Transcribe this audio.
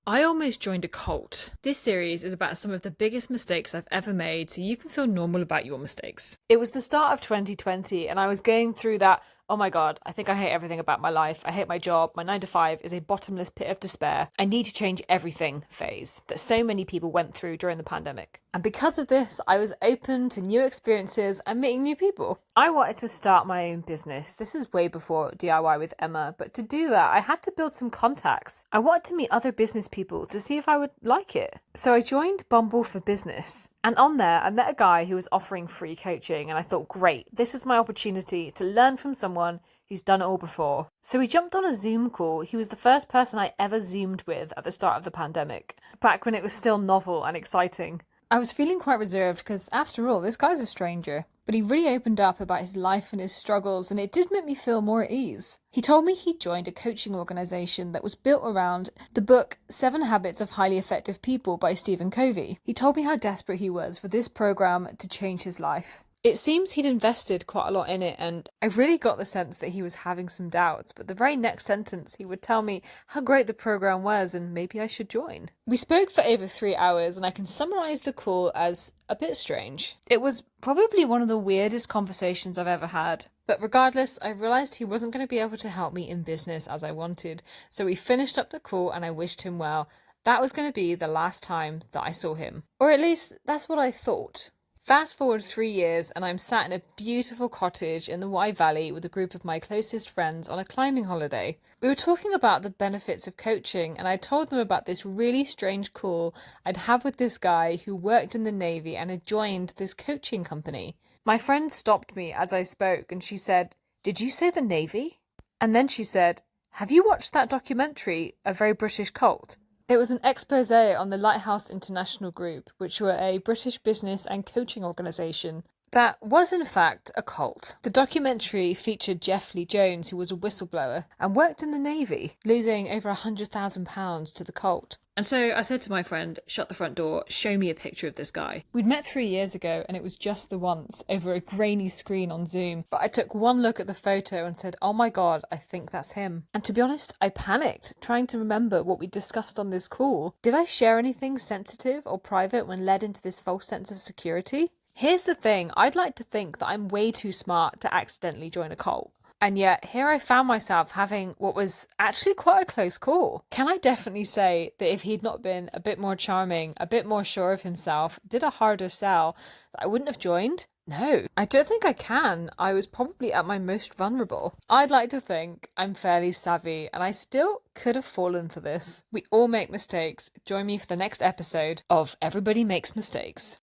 I almost joined a cult. This series is about some of the biggest mistakes I've ever made so you can feel normal about your mistakes. It was the start of 2020 and I was going through that, oh my god, I think I hate everything about my life. I hate my job. My 9 to 5 is a bottomless pit of despair. I need to change everything phase that so many people went through during the pandemic. And because of this, I was open to new experiences and meeting new people. I wanted to start my own business. This is way before DIY with Emma, but to do that, I had to build some contacts. I wanted to meet other business people to see if I would like it. So I joined Bumble for Business. And on there, I met a guy who was offering free coaching, and I thought, great, this is my opportunity to learn from someone who's done it all before. So we jumped on a Zoom call. He was the first person I ever Zoomed with at the start of the pandemic, back when it was still novel and exciting. I was feeling quite reserved because, after all, this guy's a stranger. But he really opened up about his life and his struggles, and it did make me feel more at ease. He told me he'd joined a coaching organisation that was built around the book 7 Habits of Highly Effective People by Stephen Covey. He told me how desperate he was for this programme to change his life. It seems he'd invested quite a lot in it, and I really got the sense that he was having some doubts, but the very next sentence he would tell me how great the programme was and maybe I should join. We spoke for over 3 hours, and I can summarise the call as a bit strange. It was probably one of the weirdest conversations I've ever had. But regardless, I realised he wasn't going to be able to help me in business as I wanted, so we finished up the call and I wished him well. That was going to be the last time that I saw him. Or at least, that's what I thought. Fast forward 3 years and I'm sat in a beautiful cottage in the Wye Valley with a group of my closest friends on a climbing holiday. We were talking about the benefits of coaching and I told them about this really strange call I'd had with this guy who worked in the Navy and had joined this coaching company. My friend stopped me as I spoke and she said, "Did you say the Navy?" And then she said, "Have you watched that documentary, A Very British Cult?" It was an expose on the Lighthouse International Group, which were a British business and coaching organisation that was in fact a cult. The documentary featured Jeff Lee Jones, who was a whistleblower and worked in the Navy, losing over £100,000 to the cult. And so I said to my friend, "Shut the front door, show me a picture of this guy." We'd met 3 years ago and it was just the once over a grainy screen on Zoom. But I took one look at the photo and said, "Oh my god, I think that's him." And to be honest, I panicked, trying to remember what we discussed on this call. Did I share anything sensitive or private when led into this false sense of security? Here's the thing, I'd like to think that I'm way too smart to accidentally join a cult. And yet, here I found myself having what was actually quite a close call. Can I definitely say that if he'd not been a bit more charming, a bit more sure of himself, did a harder sell, that I wouldn't have joined? No, I don't think I can. I was probably at my most vulnerable. I'd like to think I'm fairly savvy and I still could have fallen for this. We all make mistakes. Join me for the next episode of Everybody Makes Mistakes.